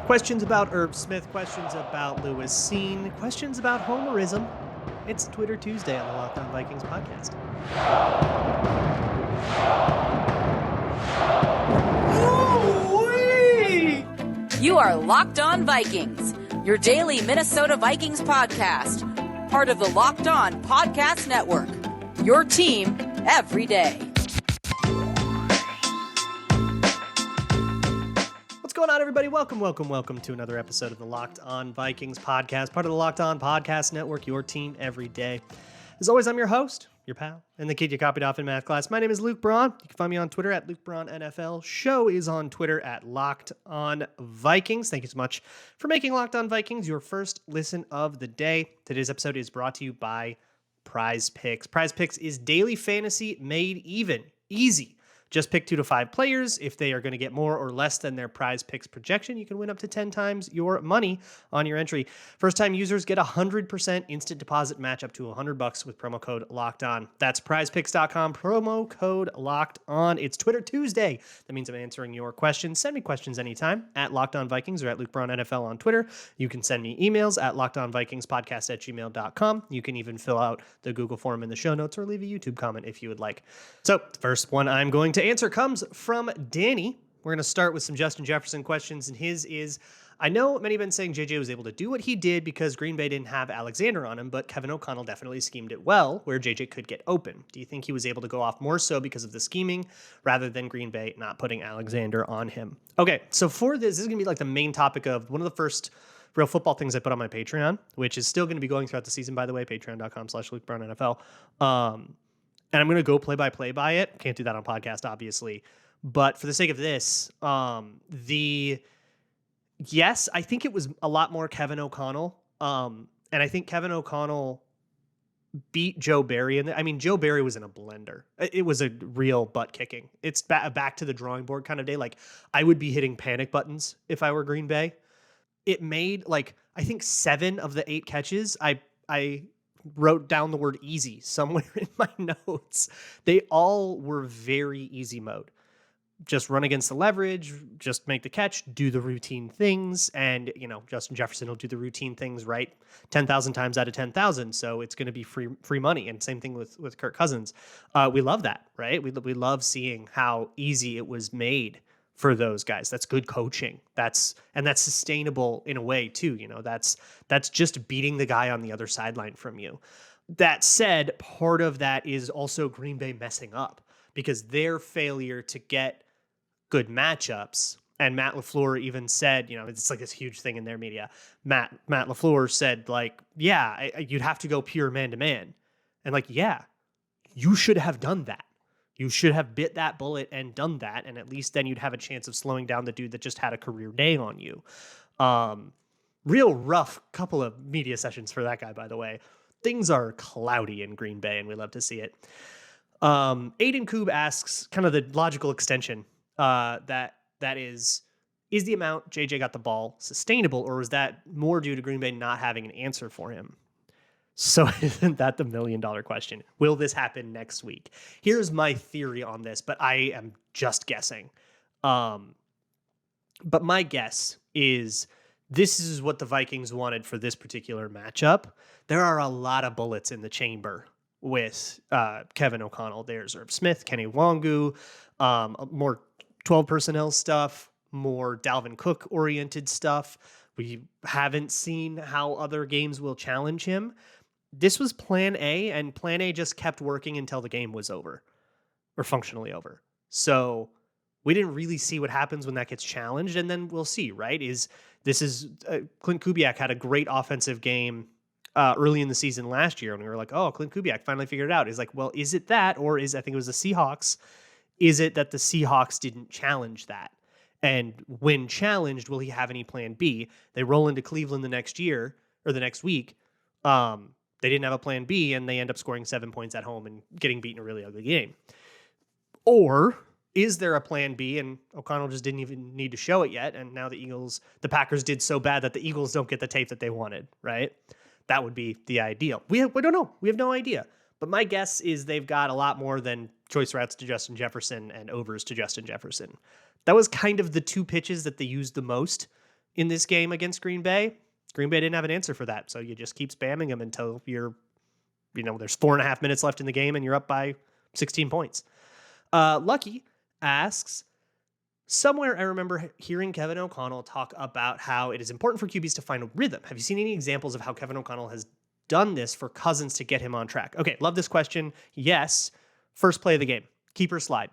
Questions about Herb Smith, questions about Lewis Scene, questions about homerism. It's Twitter Tuesday on the Locked On Vikings podcast. Ooh-wee! You are Locked On Vikings, your daily Minnesota Vikings podcast, part of the Locked On Podcast Network, your team every day. What's going on, everybody? Welcome to another episode of the Locked On Vikings podcast, part of the Locked On Podcast Network, your team every day. As always, I'm your host, your pal, and the kid you copied off in math class. My name is Luke Braun. You can find me on Twitter at Luke Braun NFL. Show is on Twitter at Locked On Vikings. Thank you so much for making Locked On Vikings your first listen of the day. Today's episode is brought to you by Prize Picks. Prize Picks is daily fantasy made easy. Just pick 2 to 5 players. If they are going to get more or less than their Prize Picks projection, you can win up to 10 times your money on your entry. First-time users get 100% instant deposit match up to $100 with promo code LOCKEDON. That's prizepicks.com, promo code LOCKEDON. It's Twitter Tuesday. That means I'm answering your questions. Send me questions anytime at Locked On Vikings or at Luke Braun NFL on Twitter. You can send me emails at lockedonvikingspodcast@gmail.com. You can even fill out the Google form in the show notes or leave a YouTube comment if you would like. So, the first one I'm going to answer comes from Danny. We're going to start with some Justin Jefferson questions, and his is, I know many have been saying JJ was able to do what he did because Green Bay didn't have Alexander on him, but Kevin O'Connell definitely schemed it well where JJ could get open. Do you think he was able to go off more so because of the scheming rather than Green Bay not putting Alexander on him? Okay, so for this is going to be like the main topic of one of the first real football things I put on my Patreon, which is still going to be going throughout the season, by the way, patreon.com/LukeBrownNFL. And I'm going to go play-by-play by it. Can't do that on podcast, obviously. But for the sake of this, yes, I think it was a lot more Kevin O'Connell. And I think Kevin O'Connell beat Joe Barry. Joe Barry was in a blender. It was a real butt kicking. It's back to the drawing board kind of day. Like, I would be hitting panic buttons if I were Green Bay. It made, I think 7 of the 8 catches, I wrote down the word easy somewhere in my notes. They all were very easy mode. Just run against the leverage, just make the catch, do the routine things. And, Justin Jefferson will do the routine things right 10,000 times out of 10,000. So it's going to be free money. And same thing with Kirk Cousins. We love that, right? We love seeing how easy it was made for those guys. That's good coaching. That's sustainable in a way too. That's just beating the guy on the other sideline from you. That said, part of that is also Green Bay messing up because their failure to get good matchups. And Matt LaFleur even said, it's like this huge thing in their media. Matt LaFleur said, you'd have to go pure man to man. And you should have done that. You should have bit that bullet and done that, and at least then you'd have a chance of slowing down the dude that just had a career day on you. Real rough couple of media sessions for that guy, by the way. Things are cloudy in Green Bay, and we love to see it. Aiden Koob asks kind of the logical extension that is the amount JJ got the ball sustainable, or was that more due to Green Bay not having an answer for him? So isn't that the $1 million question? Will this happen next week? Here's my theory on this, but I am just guessing. But my guess is this is what the Vikings wanted for this particular matchup. There are a lot of bullets in the chamber with Kevin O'Connell. There's Herb Smith, Kenny Wangu, more 12 personnel stuff, more Dalvin Cook oriented stuff. We haven't seen how other games will challenge him. This was plan A, and plan A just kept working until the game was over, or functionally over. So we didn't really see what happens when that gets challenged, and then we'll see, right? Clint Kubiak had a great offensive game early in the season last year, and we were like, oh, Clint Kubiak finally figured it out. He's like, well, is it that, or I think it was the Seahawks, is it that the Seahawks didn't challenge that? And when challenged, will he have any plan B? They roll into Cleveland the next year, or the next week, they didn't have a plan B, and they end up scoring 7 points at home and getting beaten a really ugly game. Or is there a plan B, and O'Connell just didn't even need to show it yet, and now the Packers did so bad that the Eagles don't get the tape that they wanted, right? That would be the ideal. We don't know. We have no idea. But my guess is they've got a lot more than choice routes to Justin Jefferson and overs to Justin Jefferson. That was kind of the 2 pitches that they used the most in this game against Green Bay. Green Bay didn't have an answer for that. So you just keep spamming them until there's 4.5 minutes left in the game and you're up by 16 points. Lucky asks, somewhere I remember hearing Kevin O'Connell talk about how it is important for QBs to find a rhythm. Have you seen any examples of how Kevin O'Connell has done this for Cousins to get him on track? Okay, love this question. Yes. First play of the game, keeper slide.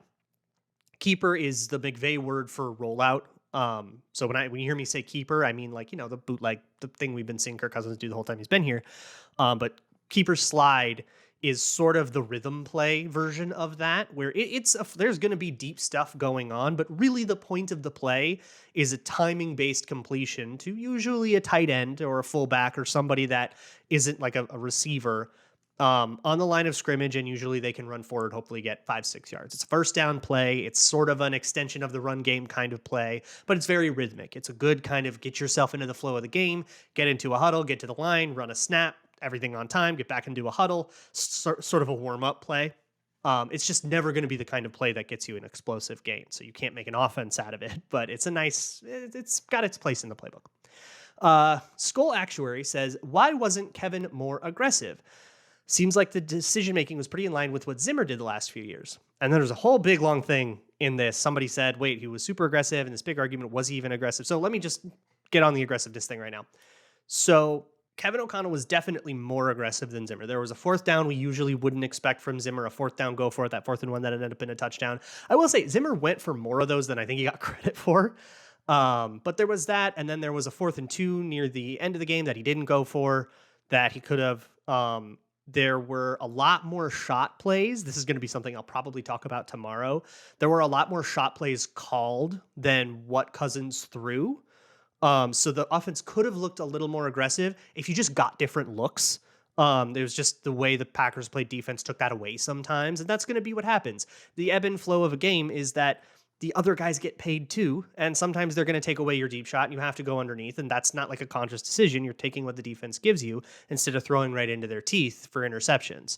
Keeper is the McVay word for rollout. So when you hear me say keeper, I mean the bootleg, the thing we've been seeing Kirk Cousins do the whole time he's been here. But keeper slide is sort of the rhythm play version of that, where there's going to be deep stuff going on, but really the point of the play is a timing based completion to usually a tight end or a fullback or somebody that isn't like a receiver on the line of scrimmage, and usually they can run forward, hopefully get 5-6 yards. It's a first down play. It's sort of an extension of the run game kind of play, but it's very rhythmic. It's a good kind of get yourself into the flow of the game, get into a huddle, get to the line, run a snap, everything on time, get back into a huddle, sort of a warm-up play. It's just never going to be the kind of play that gets you an explosive gain, so you can't make an offense out of it, but it's got its place in the playbook. Skull Actuary says, why wasn't Kevin more aggressive? Seems like the decision-making was pretty in line with what Zimmer did the last few years. And then there's a whole big, long thing in this. Somebody said, wait, he was super aggressive, and this big argument, was he even aggressive? So let me just get on the aggressiveness thing right now. So Kevin O'Connell was definitely more aggressive than Zimmer. There was a fourth down we usually wouldn't expect from Zimmer, a fourth down go for it, that 4th and 1 that ended up in a touchdown. I will say Zimmer went for more of those than I think he got credit for. But there was that, and then there was a 4th and 2 near the end of the game that he didn't go for, that he could have. There were a lot more shot plays. This is going to be something I'll probably talk about tomorrow. There were a lot more shot plays called than what Cousins threw. So the offense could have looked a little more aggressive if you just got different looks. There's just the way the Packers played defense took that away sometimes, and that's going to be what happens. The ebb and flow of a game is that the other guys get paid too, and sometimes they're going to take away your deep shot and you have to go underneath, and that's not like a conscious decision. You're taking what the defense gives you instead of throwing right into their teeth for interceptions.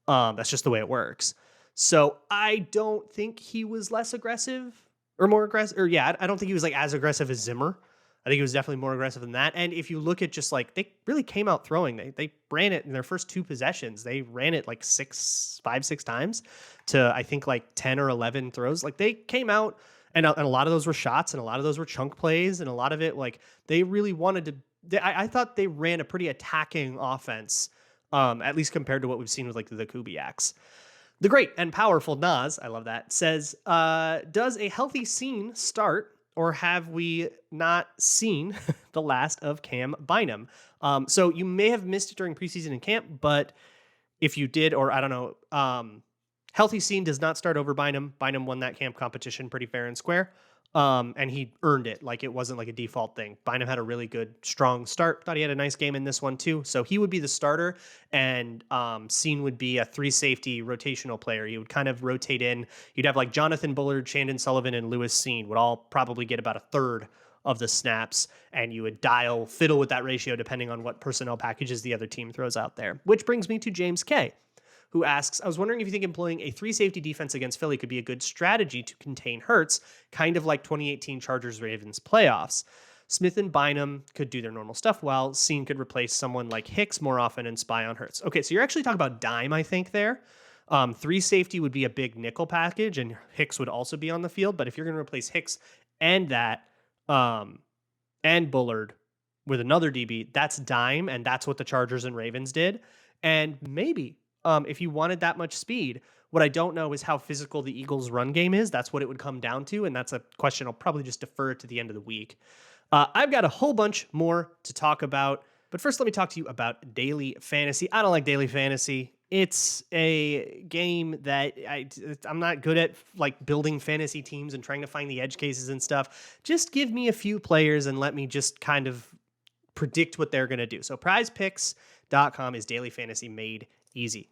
That's just the way it works. So I don't think he was less aggressive or more aggressive, I don't think he was like as aggressive as Zimmer. I think he was definitely more aggressive than that. And if you look at just like, they really came out throwing. They ran it in their first 2 possessions. They ran it like 6 times to, I think, like 10 or 11 throws. Like they came out and a lot of those were shots and a lot of those were chunk plays. And a lot of it, like they really wanted to, I thought they ran a pretty attacking offense, at least compared to what we've seen with like the Kubiaks. The great and powerful Nas, I love that, says, does a healthy scene start, or have we not seen the last of Cam Bynum? So you may have missed it during preseason and camp, but if you did, or I don't know, healthy scene does not start over Bynum. Bynum won that camp competition pretty fair and square. And he earned it. Like it wasn't like a default thing. Bynum had a really good, strong start. Thought he had a nice game in this one too. So he would be the starter, and Scene would be a 3-safety rotational player. He would kind of rotate in. You'd have like Jonathan Bullard, Shandon Sullivan, and Lewis Scene would all probably get about a third of the snaps, and you would fiddle with that ratio depending on what personnel packages the other team throws out there. Which brings me to James K., who asks, I was wondering if you think employing a 3-safety defense against Philly could be a good strategy to contain Hurts, kind of like 2018 Chargers-Ravens playoffs. Smith and Bynum could do their normal stuff, while Scene could replace someone like Hicks more often and spy on Hurts. Okay, so you're actually talking about dime, I think, there. 3-safety would be a big nickel package, and Hicks would also be on the field, but if you're going to replace Hicks and that, and Bullard with another DB, that's dime, and that's what the Chargers and Ravens did. And maybe if you wanted that much speed, what I don't know is how physical the Eagles' run game is. That's what it would come down to, and that's a question I'll probably just defer to the end of the week. I've got a whole bunch more to talk about, but first let me talk to you about daily fantasy. I don't like daily fantasy. It's a game that I'm not good at, like building fantasy teams and trying to find the edge cases and stuff. Just give me a few players and let me just kind of predict what they're going to do. So prizepicks.com is daily fantasy made easy.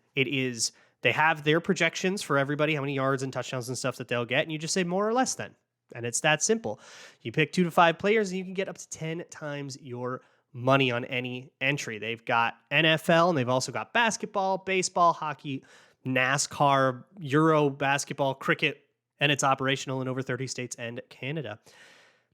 They have their projections for everybody, how many yards and touchdowns and stuff that they'll get, and you just say more or less then. And it's that simple. You pick 2 to 5 players and you can get up to 10 times your money on any entry. They've got NFL, and they've also got basketball, baseball, hockey, NASCAR, Euro basketball, cricket, and it's operational in over 30 states and Canada.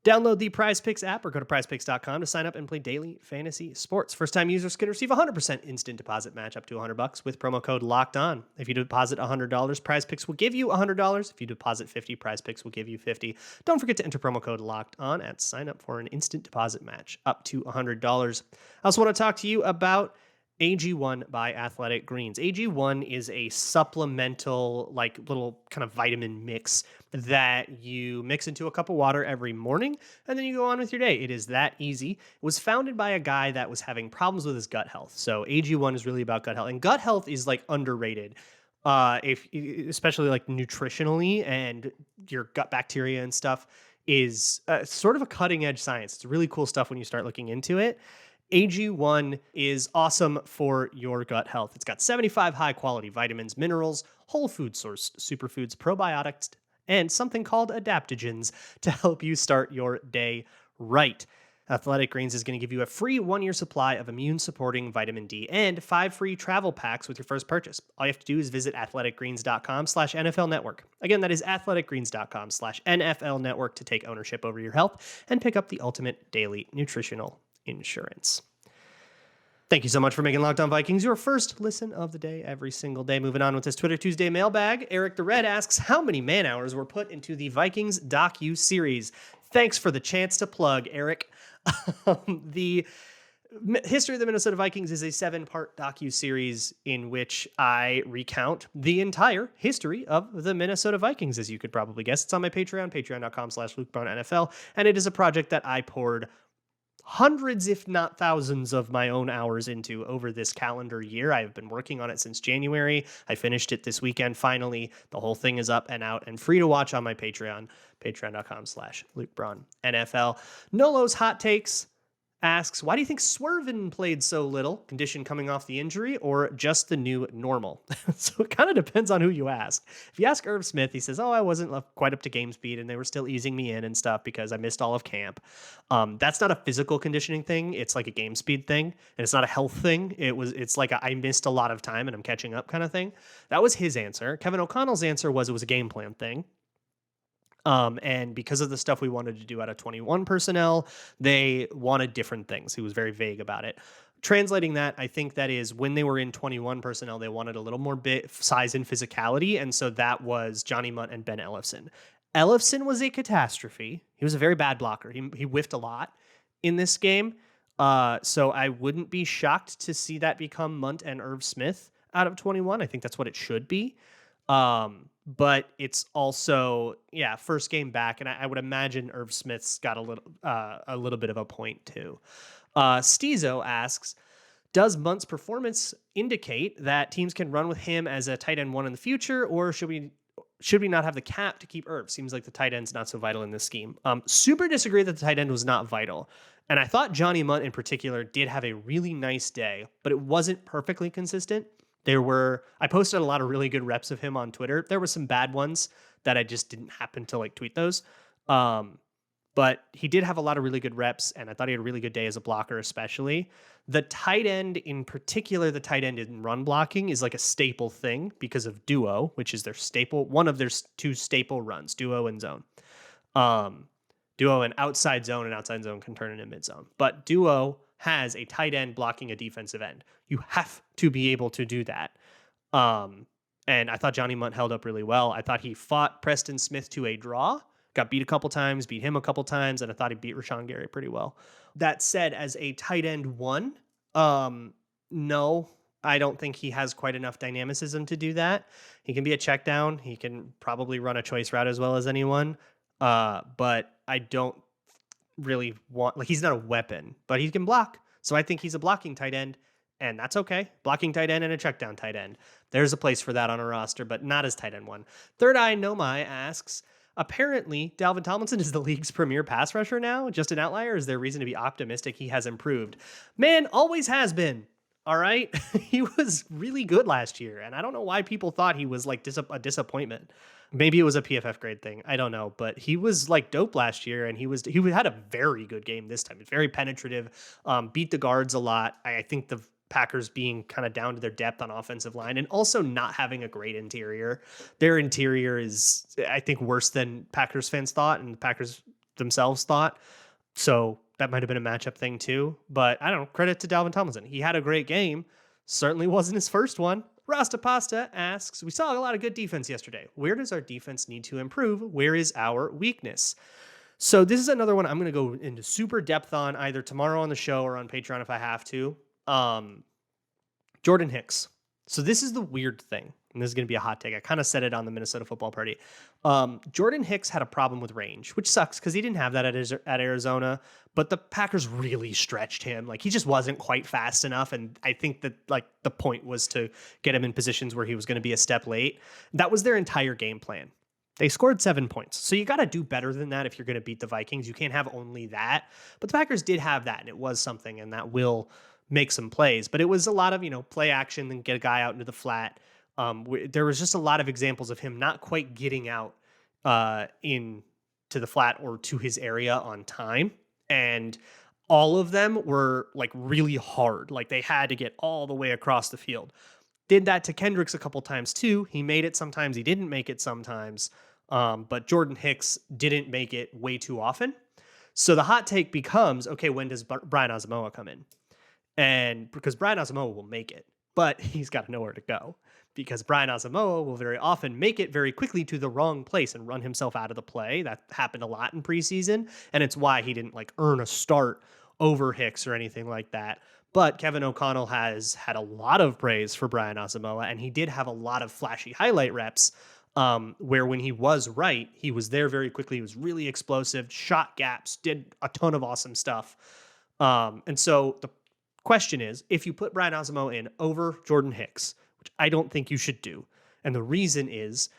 Download the Prize Picks app or go to prizepicks.com to sign up and play daily fantasy sports. First-time users can receive 100% instant deposit match up to $100 with promo code Locked On. If you deposit $100, Prize Picks will give you $100. If you deposit $50, Prize Picks will give you $50. Don't forget to enter promo code Locked On at sign up for an instant deposit match up to $100. I also want to talk to you about AG1 by Athletic Greens. AG1 is a supplemental, like little kind of vitamin mix that you mix into a cup of water every morning, and then you go on with your day. It is that easy. It was founded by a guy that was having problems with his gut health. So AG1 is really about gut health, and gut health is like underrated. If especially like nutritionally, and your gut bacteria and stuff is sort of a cutting edge science. It's really cool stuff when you start looking into it. AG1 is awesome for your gut health. It's got 75 high quality vitamins, minerals, whole food source superfoods, probiotics, and something called adaptogens to help you start your day right. Athletic Greens is going to give you a free 1-year supply of immune supporting vitamin D and 5 free travel packs with your first purchase. All you have to do is visit athleticgreens.com/NFL network. Again, that is athleticgreens.com/NFL network to take ownership over your health and pick up the ultimate daily nutritional insurance. Thank you so much for making Locked On Vikings your first listen of the day every single day. Moving on with this Twitter Tuesday mailbag, Eric the Red asks, how many man hours were put into the Vikings docu-series? Thanks for the chance to plug, Eric. The History of the Minnesota Vikings is a 7-part docu-series in which I recount the entire history of the Minnesota Vikings, as you could probably guess. It's on my Patreon, patreon.com/LukeBrownNFL, and it is a project that I poured hundreds, if not thousands, of my own hours into over this calendar year. I have been working on it since January. I finished it this weekend. Finally, the whole thing is up and out and free to watch on my Patreon, patreon.com/LukeBraun NFL. Nolo's Hot Takes asks, why do you think Swervin played so little? Condition coming off the injury or just the new normal? So it kind of depends on who you ask. If you ask Irv Smith, he says, I wasn't quite up to game speed and they were still easing me in and stuff because I missed all of camp. That's not a physical conditioning thing. It's like a game speed thing, and it's not a health thing. It's like I missed a lot of time and I'm catching up kind of thing. That was his answer. Kevin O'Connell's answer was it was a game plan thing. And because of the stuff we wanted to do out of 21 personnel, they wanted different things. He was very vague about it. Translating that, I think that is when they were in 21 personnel, they wanted a little more size and physicality. And so that was Johnny Munt and Ben Ellefson. Ellefson was a catastrophe. He was a very bad blocker. He whiffed a lot in this game. So I wouldn't be shocked to see that become Munt and Irv Smith out of 21. I think that's what it should be. But it's also, first game back, and I would imagine Irv Smith's got a little bit of a point too. Stizo asks, does Munt's performance indicate that teams can run with him as a tight end 1 in the future, or should we not have the cap to keep Irv? Seems like the tight end's not so vital in this scheme. Super disagree that the tight end was not vital. And I thought Johnny Munt in particular did have a really nice day, but it wasn't perfectly consistent. I posted a lot of really good reps of him on Twitter. There were some bad ones that I just didn't happen to tweet those. But he did have a lot of really good reps, and I thought he had a really good day as a blocker, especially. The tight end in particular, the tight end in run blocking is like a staple thing because of duo, which is their staple, one of their 2 staple runs, duo and zone. Duo and outside zone can turn into mid zone. But duo has a tight end blocking a defensive end. You have to be able to do that. And I thought Johnny Munt held up really well. I thought he fought Preston Smith to a draw, got beat a couple times, beat him a couple times, and I thought he beat Rashawn Gary pretty well. That said, as a tight end 1, no, I don't think he has quite enough dynamicism to do that. He can be a check down. He can probably run a choice route as well as anyone. But I don't really want, he's not a weapon, but he can block. So I think he's a blocking tight end, and that's okay. Blocking tight end and a check down tight end. There's a place for that on a roster, but not as tight end 1. Third Eye Nomai asks, apparently Dalvin Tomlinson is the league's premier pass rusher now. Just an outlier? Is there reason to be optimistic he has improved? Man, always has been. All right. He was really good last year, and I don't know why people thought he was a disappointment. Maybe it was a PFF grade thing. I don't know, but he was dope last year, and he had a very good game this time. Very penetrative, beat the guards a lot. I think the Packers being kind of down to their depth on offensive line and also not having a great interior. Their interior is, I think, worse than Packers fans thought, and the Packers themselves thought. So that might have been a matchup thing too. But I don't know. Credit to Dalvin Tomlinson. He had a great game. Certainly wasn't his first one. Rasta Pasta asks, we saw a lot of good defense yesterday. Where does our defense need to improve? Where is our weakness? So this is another one I'm going to go into super depth on either tomorrow on the show or on Patreon if I have to. Jordan Hicks. So this is the weird thing, and this is going to be a hot take. I kind of said it on the Minnesota Football Party. Jordan Hicks had a problem with range, which sucks because he didn't have that at Arizona, but the Packers really stretched him. Like, he just wasn't quite fast enough, and I think that, like, the point was to get him in positions where he was going to be a step late. That was their entire game plan. They scored 7 points. So you got to do better than that if you're going to beat the Vikings. You can't have only that. But the Packers did have that, and it was something, and that will make some plays. But it was a lot of, play action, then get a guy out into the flat. There was just a lot of examples of him not quite getting out into the flat or to his area on time. And all of them were like really hard. Like, they had to get all the way across the field. Did that to Kendricks a couple times too. He made it sometimes, he didn't make it sometimes. But Jordan Hicks didn't make it way too often. So the hot take becomes, okay, when does Brian Asamoah come in? And because Brian Asamoah will make it, but he's got nowhere to go, because Brian Asamoah will very often make it very quickly to the wrong place and run himself out of the play. That happened a lot in preseason, and it's why he didn't like earn a start over Hicks or anything like that. But Kevin O'Connell has had a lot of praise for Brian Asamoah, and he did have a lot of flashy highlight reps where when he was right, he was there very quickly. He was really explosive, shot gaps, did a ton of awesome stuff. And so the question is, if you put Brian Asamoah in over Jordan Hicks, which I don't think you should do, and the reason is,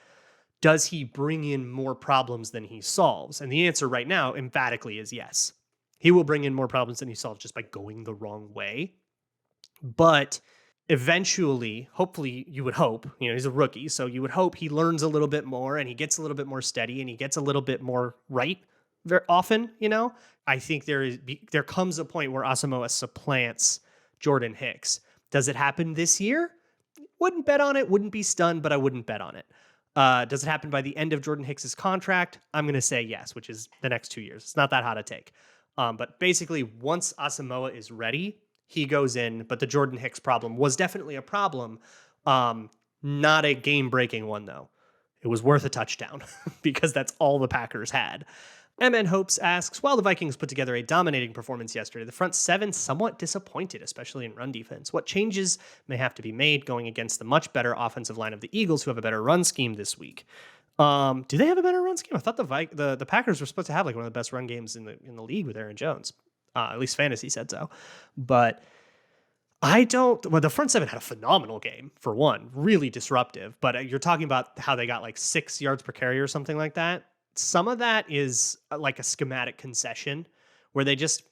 does he bring in more problems than he solves? And the answer right now emphatically is yes. He will bring in more problems than he solves just by going the wrong way. But eventually, hopefully, you would hope, he's a rookie, so you would hope he learns a little bit more and he gets a little bit more steady and he gets a little bit more right very often, I think there comes a point where Asamoah supplants Jordan Hicks. Does it happen this year? Wouldn't bet on it, wouldn't be stunned, but I wouldn't bet on it. Does it happen by the end of Jordan Hicks' contract? I'm going to say yes, which is the next 2 years. It's not that hot a take. But basically, once Asamoah is ready, he goes in. But the Jordan Hicks problem was definitely a problem. Not a game-breaking one, though. It was worth a touchdown because that's all the Packers had. MN Hopes asks, while the Vikings put together a dominating performance yesterday, the front seven somewhat disappointed, especially in run defense. What changes may have to be made going against the much better offensive line of the Eagles, who have a better run scheme this week? Do they have a better run scheme? I thought the Packers were supposed to have like one of the best run games in the league with Aaron Jones. At least fantasy said so. But the front seven had a phenomenal game, for one, really disruptive. But you're talking about how they got like 6 yards per carry or something like that. Some of that is like a schematic concession where they just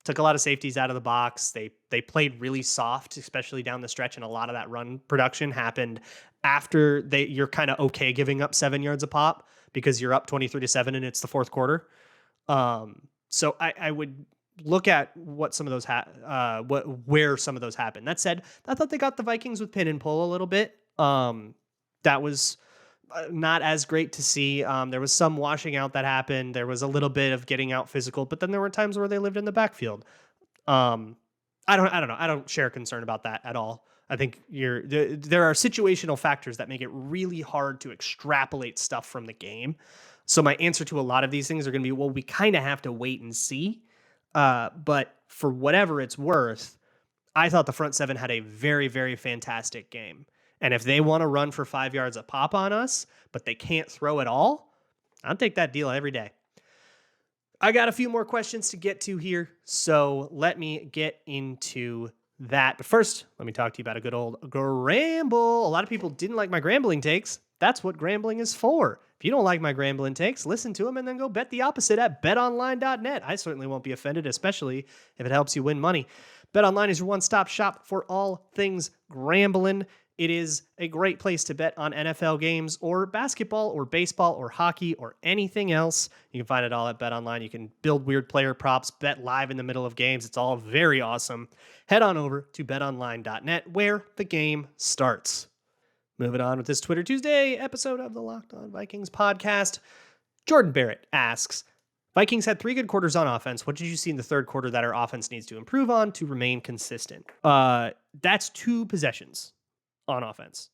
took a lot of safeties out of the box. They played really soft, especially down the stretch, and a lot of that run production happened after you're kind of okay giving up 7 yards a pop because you're up 23-7 and it's the fourth quarter. So I would look at what some of those where some of those happened. That said, I thought they got the Vikings with pin and pull a little bit. That was not as great to see. There was some washing out that happened. There was a little bit of getting out physical, but then there were times where they lived in the backfield. I don't know. I don't share concern about that at all. I think there are situational factors that make it really hard to extrapolate stuff from the game. So my answer to a lot of these things are going to be, well, we kind of have to wait and see. But for whatever it's worth, I thought the front seven had a very, very fantastic game. And if they want to run for 5 yards a pop on us, but they can't throw at all, I'll take that deal every day. I got a few more questions to get to here, so let me get into that. But first, let me talk to you about a good old Gramble. A lot of people didn't like my Grambling takes. That's what Grambling is for. If you don't like my Grambling takes, listen to them and then go bet the opposite at betonline.net. I certainly won't be offended, especially if it helps you win money. BetOnline is your one-stop shop for all things Grambling. It is a great place to bet on NFL games or basketball or baseball or hockey or anything else. You can find it all at BetOnline. You can build weird player props, bet live in the middle of games. It's all very awesome. Head on over to betonline.net where the game starts. Moving on with this Twitter Tuesday episode of the Locked On Vikings podcast. Jordan Barrett asks, Vikings had 3 good quarters on offense. What did you see in the third quarter that our offense needs to improve on to remain consistent? That's 2 possessions on offense.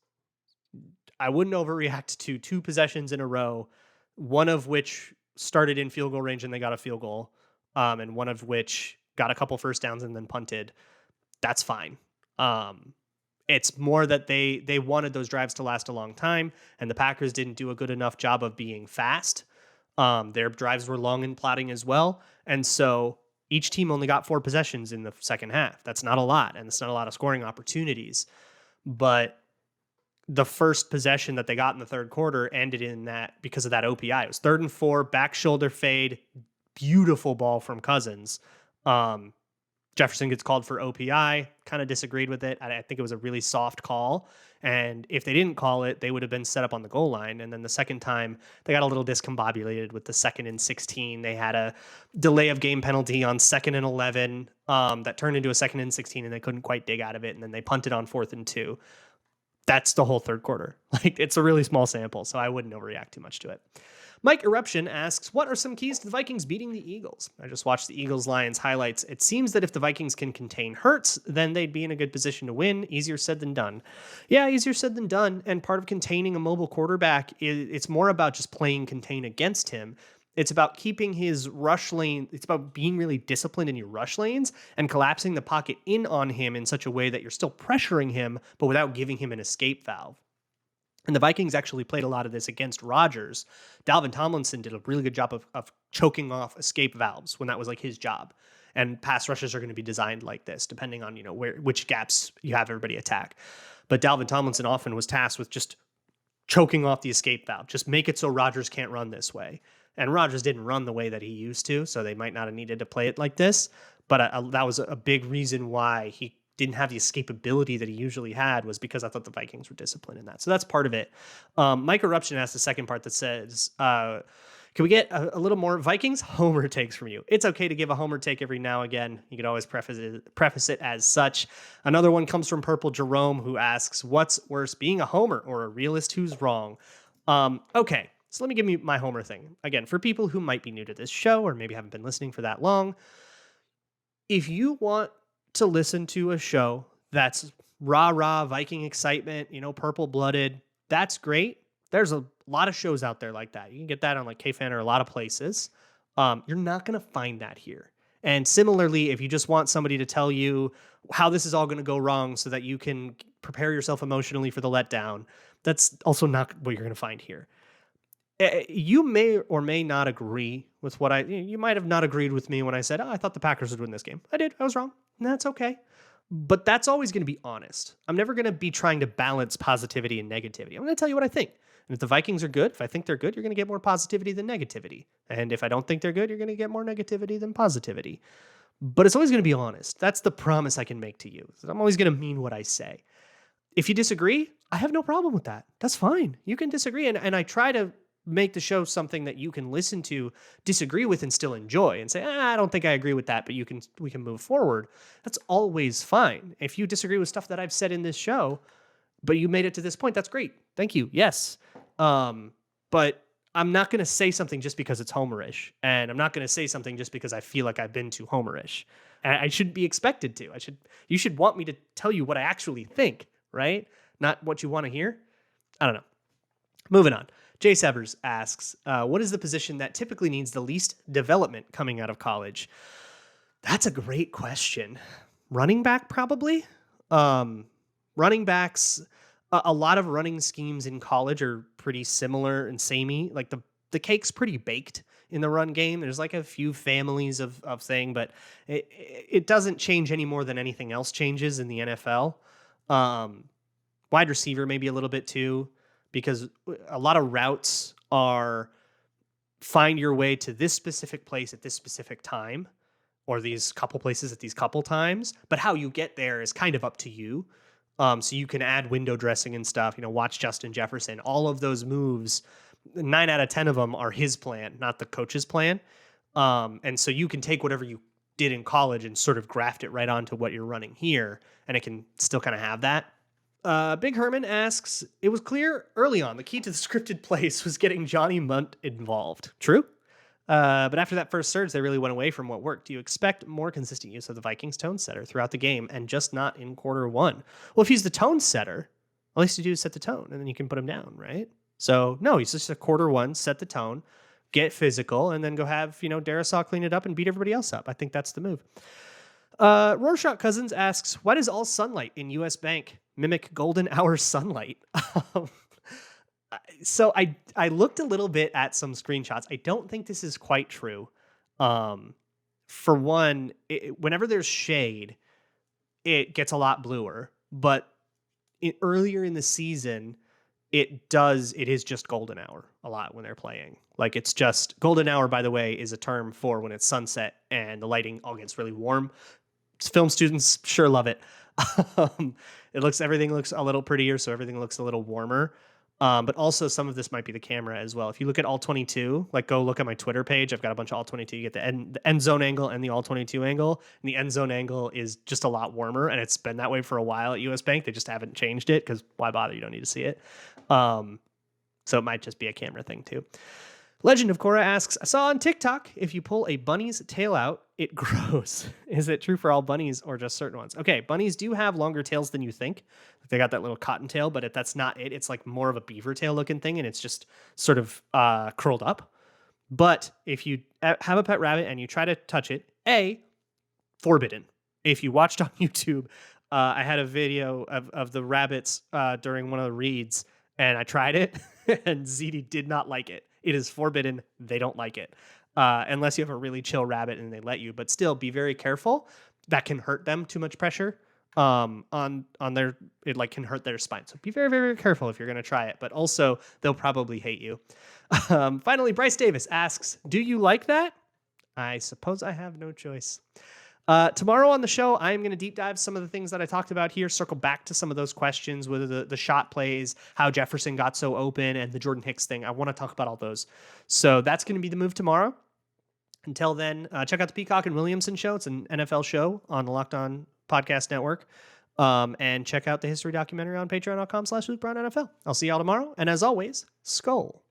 I wouldn't overreact to 2 possessions in a row, one of which started in field goal range and they got a field goal, and one of which got a couple first downs and then punted. That's fine. It's more that they wanted those drives to last a long time, and the Packers didn't do a good enough job of being fast. Their drives were long and plotting as well, and so each team only got 4 possessions in the second half. That's not a lot, and it's not a lot of scoring opportunities. But the first possession that they got in the third quarter ended in that because of that OPI. It was 3rd and 4, back shoulder fade, beautiful ball from Cousins. Jefferson gets called for OPI, kind of disagreed with it. I think it was a really soft call. And if they didn't call it, they would have been set up on the goal line. And then the second time, they got a little discombobulated with the 2nd and 16. They had a delay of game penalty on 2nd and 11 that turned into a 2nd and 16, and they couldn't quite dig out of it. And then they punted on 4th and 2. That's the whole third quarter. Like, it's a really small sample, so I wouldn't overreact too much to it. Mike Eruption asks, what are some keys to the Vikings beating the Eagles? I just watched the Eagles-Lions highlights. It seems that if the Vikings can contain Hurts, then they'd be in a good position to win. Easier said than done. Yeah, easier said than done. And part of containing a mobile quarterback, it's more about just playing contain against him. It's about keeping his rush lane. It's about being really disciplined in your rush lanes and collapsing the pocket in on him in such a way that you're still pressuring him, but without giving him an escape valve. And the Vikings actually played a lot of this against Rodgers. Dalvin Tomlinson did a really good job of choking off escape valves when that was like his job. And pass rushes are going to be designed like this, depending on, which gaps you have everybody attack. But Dalvin Tomlinson often was tasked with just choking off the escape valve. Just make it so Rodgers can't run this way. And Rodgers didn't run the way that he used to, so they might not have needed to play it like this. But that was a big reason why he didn't have the escapability that he usually had, was because I thought the Vikings were disciplined in that. So that's part of it. Mike Eruption asked the second part that says, can we get a little more Vikings homer takes from you? It's okay to give a homer take every now and again. You could always preface it as such. Another one comes from Purple Jerome, who asks, what's worse, being a homer or a realist who's wrong? Okay. So let me give you my homer thing. Again, for people who might be new to this show or maybe haven't been listening for that long, if you want to listen to a show that's rah-rah Viking excitement, purple-blooded, that's great. There's a lot of shows out there like that. You can get that on like KFan or a lot of places. You're not going to find that here. And similarly, if you just want somebody to tell you how this is all going to go wrong so that you can prepare yourself emotionally for the letdown, that's also not what you're going to find here. You may or may not agree with you might have not agreed with me when I said, I thought the Packers would win this game. I did. I was wrong. And that's okay. But that's always going to be honest. I'm never going to be trying to balance positivity and negativity. I'm going to tell you what I think. And if the Vikings are good, if I think they're good, you're going to get more positivity than negativity. And if I don't think they're good, you're going to get more negativity than positivity. But it's always going to be honest. That's the promise I can make to you. I'm always going to mean what I say. If you disagree, I have no problem with that. That's fine. You can disagree. And I try to make the show something that you can listen to, disagree with, and still enjoy, and say, I don't think I agree with that, but we can move forward. That's always fine. If you disagree with stuff that I've said in this show, but you made it to this point, that's great. Thank you. Yes. But I'm not going to say something just because it's homerish, and I'm not going to say something just because I feel like I've been too homerish. And I shouldn't be expected to. You should want me to tell you what I actually think, right? Not what you want to hear. I don't know. Moving on. Jay Severs asks, what is the position that typically needs the least development coming out of college? That's a great question. Running back, probably. Running backs, a lot of running schemes in college are pretty similar and samey. Like the cake's pretty baked in the run game. There's like a few families of thing, but it doesn't change any more than anything else changes in the NFL. Wide receiver, maybe a little bit too, because a lot of routes are find your way to this specific place at this specific time, or these couple places at these couple times. But how you get there is kind of up to you. So you can add window dressing and stuff, watch Justin Jefferson. All of those moves, 9 out of 10 of them are his plan, not the coach's plan. And so you can take whatever you did in college and sort of graft it right onto what you're running here, and it can still kind of have that. Big Herman asks, it was clear early on the key to the scripted plays was getting Johnny Munt involved. True. But after that first surge, they really went away from what worked. Do you expect more consistent use of the Vikings tone setter throughout the game and just not in quarter one? Well, if he's the tone setter, all he has to do is set the tone and then you can put him down, right? So no, he's just a quarter one, set the tone, get physical, and then go have, Darisaw clean it up and beat everybody else up. I think that's the move. Rorschach Cousins asks, why does all sunlight in US Bank mimic golden hour sunlight? So I looked a little bit at some screenshots. I don't think this is quite true. For one, whenever there's shade, it gets a lot bluer. But earlier in the season, it is just golden hour a lot when they're playing. Like it's just golden hour, by the way, is a term for when it's sunset and the lighting all gets really warm. Film students sure love it. Everything looks a little prettier, so everything looks a little warmer. But also some of this might be the camera as well. If you look at all 22, like go look at my Twitter page, I've got a bunch of all 22. You get the end zone angle and the all 22 angle. And the end zone angle is just a lot warmer, and it's been that way for a while at US Bank. They just haven't changed it because why bother? You don't need to see it. So it might just be a camera thing too. Legend of Korra asks, I saw on TikTok, if you pull a bunny's tail out, it grows. Is it true for all bunnies or just certain ones? Okay, bunnies do have longer tails than you think. They got that little cotton tail, but that's not it. It's like more of a beaver tail looking thing, and it's just sort of curled up. But if you have a pet rabbit and you try to touch it, forbidden. If you watched on YouTube, I had a video of the rabbits during one of the reads, and I tried it, and ZD did not like it. It is forbidden. They don't like it. Unless you have a really chill rabbit and they let you, but still be very careful. That can hurt them, too much pressure on their, it like can hurt their spine. So be very, very careful if you're going to try it, but also they'll probably hate you. Finally, Bryce Davis asks, do you like that? I suppose I have no choice. Tomorrow on the show, I'm going to deep dive some of the things that I talked about here, circle back to some of those questions, whether the shot plays, how Jefferson got so open, and the Jordan Hicks thing. I want to talk about all those. So that's going to be the move tomorrow. Until then, check out the Peacock and Williamson show. It's an NFL show on the Locked On Podcast Network. And check out the history documentary on patreon.com/LukeBrownNFL. I'll see y'all tomorrow. And as always, Skull.